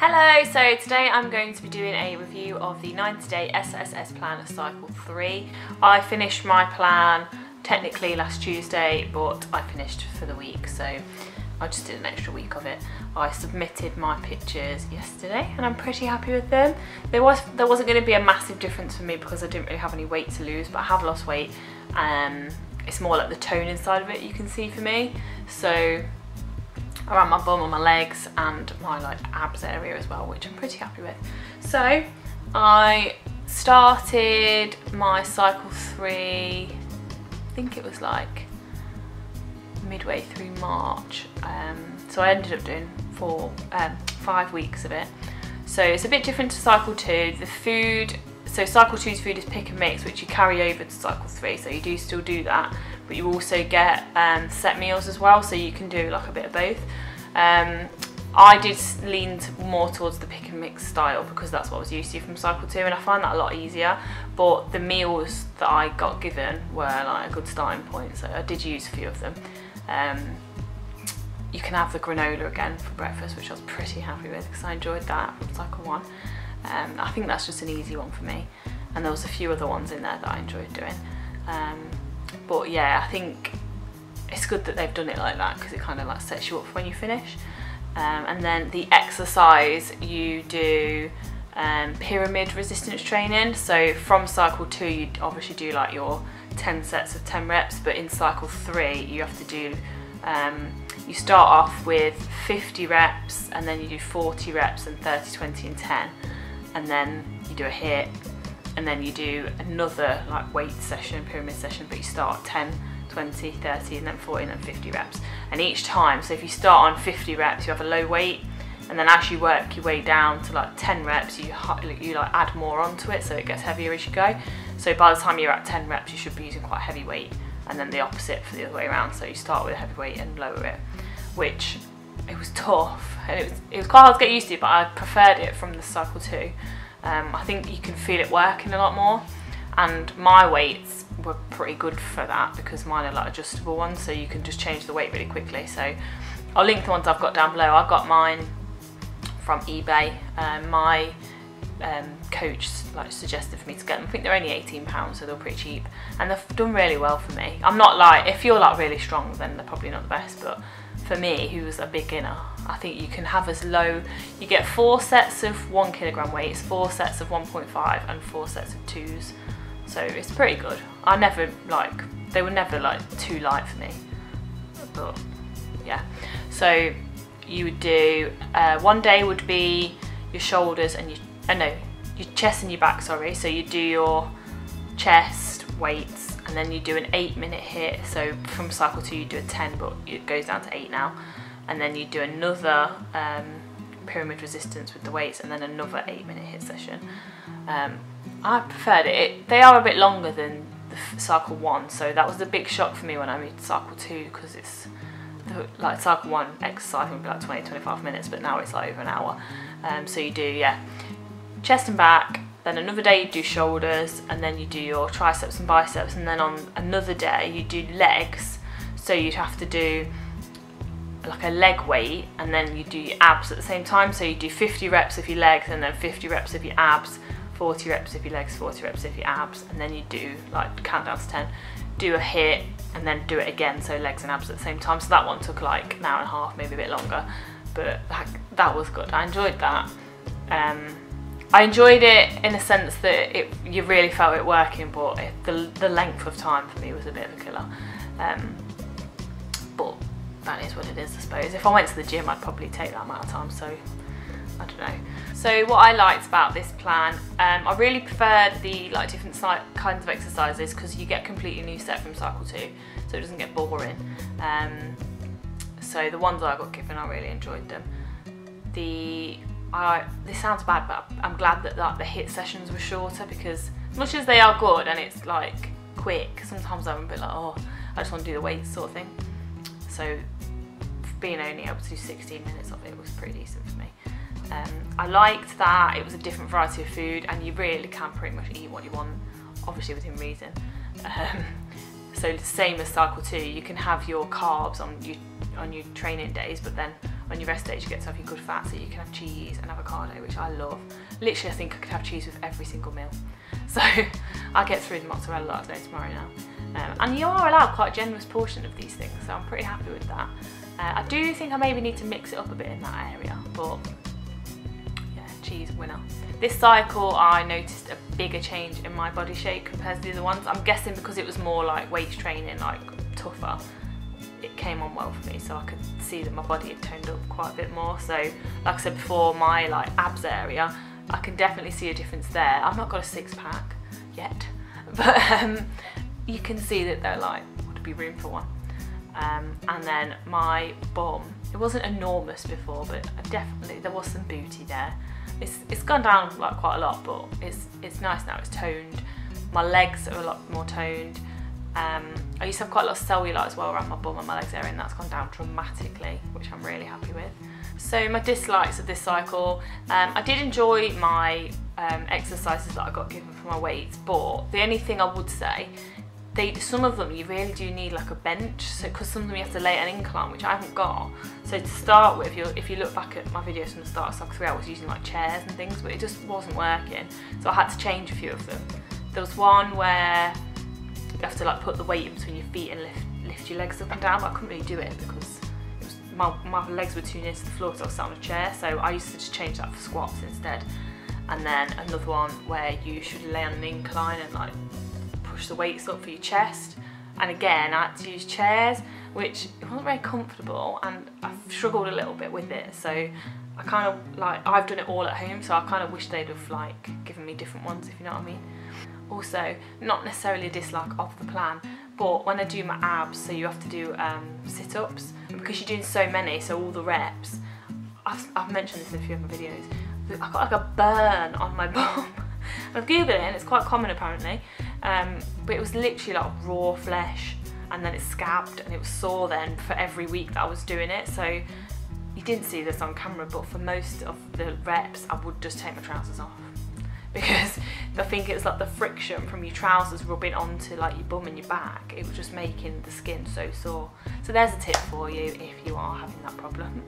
Hello, so today I'm going to be doing a review of the 90-day SSS Plan Cycle 3. I finished my plan technically last Tuesday, but I finished for the week, so I just did an extra week of it. I submitted my pictures yesterday and I'm pretty happy with them. There wasn't going to be a massive difference for me because I didn't really have any weight to lose, but I have lost weight. It's more like the tone inside of it you can see for me. So around my bum and my legs and my abs area as well, which I'm pretty happy with. So I started my cycle 3, I think it was like midway through March. So I ended up doing 5 weeks of it. So it's a bit different to cycle 2. The food, so cycle 2's food is pick and mix, which you carry over to cycle 3, so you do still do that, but you also get set meals as well, so you can do like a bit of both. I did lean more towards the pick and mix style because that's what I was used to from cycle 2, and I find that a lot easier, but the meals that I got given were like a good starting point, so I did use a few of them. You can have the granola again for breakfast, which I was pretty happy with because I enjoyed that from cycle 1. I think that's just an easy one for me, and there was a few other ones in there that I enjoyed doing. But yeah, I think it's good that they've done it like that because it kind of like sets you up for when you finish. And then the exercise, you do pyramid resistance training. So from cycle 2 you obviously do like your 10 sets of 10 reps, but in cycle 3 you have to do you start off with 50 reps and then you do 40 reps and 30, 20 and 10, and then you do a HIIT, and then you do another like weight session, pyramid session, but you start at 10, 20, 30 and then 40 and then 50 reps. And each time, so if you start on 50 reps you have a low weight, and then as you work your way down to like 10 reps you like add more onto it, so it gets heavier as you go. So by the time you're at 10 reps you should be using quite heavy weight, and then the opposite for the other way around, so you start with a heavy weight and lower it, which it was tough and it was quite hard to get used to, but I preferred it from the cycle 2. I think you can feel it working a lot more, and my weights were pretty good for that because mine are like adjustable ones, so you can just change the weight really quickly. So I'll link the ones I've got down below. I got mine from eBay. My coach suggested for me to get them. I think they're only £18, so they're pretty cheap, and they've done really well for me. I'm not like, if you're like really strong then they're probably not the best, but for me, who was a beginner, I think you can have as low, you get 4 sets of 1 kilogram weights, 4 sets of 1.5 and 4 sets of 2s. So it's pretty good. I never they were never like too light for me, but yeah. So you would do, one day would be your shoulders and your chest and your back, sorry. So you do your chest weights, and then you do an 8-minute HIIT. So from cycle 2 you do a 10, but it goes down to 8 now. And then you do another pyramid resistance with the weights, and then another 8-minute HIIT session. I preferred it. They are a bit longer than the cycle 1, so that was a big shock for me when I moved to cycle 2, because it's like cycle 1 exercise would be like 20-25 minutes, but now it's like over an hour. So you do, yeah, chest and back, then another day you do shoulders, and then you do your triceps and biceps, and then on another day you do legs. So you'd have to do like a leg weight, and then you do your abs at the same time. So you do 50 reps of your legs, and then 50 reps of your abs, 40 reps of your legs, 40 reps of your abs, and then you do like count down to 10, do a HIIT, and then do it again, so legs and abs at the same time. So that one took like an hour and a half, maybe a bit longer, but that was good. I enjoyed that. I enjoyed it in a sense that you really felt it working, but the length of time for me was a bit of a killer. But that is what it is, I suppose. If I went to the gym I'd probably take that amount of time, so I don't know. So what I liked about this plan, I really preferred the different kinds of exercises because you get a completely new set from cycle 2, so it doesn't get boring. So the ones I got given, I really enjoyed them. This sounds bad, but I'm glad that the HIIT sessions were shorter, because as much as they are good and it's like quick, sometimes I'm a bit like, oh, I just want to do the weights sort of thing. So being only able to do 16 minutes of it was pretty decent for me. I liked that it was a different variety of food, and you really can pretty much eat what you want, obviously within reason. So the same as cycle 2, you can have your carbs on your training days, but then on your rest days you get to have your good fat, so you can have cheese and avocado, which I love. Literally I think I could have cheese with every single meal. So I'll get through the mozzarella today, tomorrow now. And you are allowed quite a generous portion of these things, so I'm pretty happy with that. I do think I maybe need to mix it up a bit in that area, but yeah, cheese winner. This cycle I noticed a bigger change in my body shape compared to the other ones. I'm guessing because it was more like weight training, like tougher, it came on well for me, so I could see that my body had toned up quite a bit more. So like I said before, my like abs area, I can definitely see a difference there. I've not got a six-pack yet, but you can see that there like would be room for one. And then my bum, it wasn't enormous before, but definitely there was some booty there. It's gone down like quite a lot, but it's nice now, it's toned. My legs are a lot more toned. I used to have quite a lot of cellulite as well around my bum and my legs area, and that's gone down dramatically, which I'm really happy with. So my dislikes of this cycle, I did enjoy my exercises that I got given for my weights, but the only thing I would say, some of them you really do need like a bench, so because some of them you have to lay an incline, which I haven't got. So to start with, if you look back at my videos from the start of Cycle 3, I was using like chairs and things, but it just wasn't working, so I had to change a few of them. There was one where you have to like put the weight in between your feet and lift your legs up and down, but I couldn't really do it because it was, my legs were too near to the floor because I was sat on a chair, so I used to just change that for squats instead. And then another one where you should lay on an incline and like push the weights up for your chest, and again I had to use chairs, which it wasn't very comfortable, and I struggled a little bit with it. So I kind of like, I've done it all at home, so I kind of wish they'd have like given me different ones, if you know what I mean. Also, not necessarily a dislike of the plan, but when I do my abs, so you have to do sit-ups, and because you're doing so many, so all the reps, I've mentioned this in a few of my videos, I got like a burn on my bum. I've googled it and it's quite common apparently, but it was literally like raw flesh, and then it scabbed and it was sore then for every week that I was doing it. So you didn't see this on camera, but for most of the reps I would just take my trousers off, because I think it's like the friction from your trousers rubbing onto like your bum and your back, it was just making the skin so sore. So there's a tip for you if you are having that problem.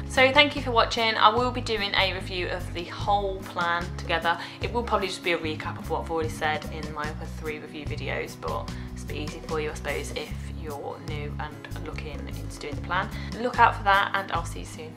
So thank you for watching. I will be doing a review of the whole plan together. It will probably just be a recap of what I've already said in my other 3 review videos, but it's a bit easy for you I suppose if you're new and looking into doing the plan. Look out for that, and I'll see you soon.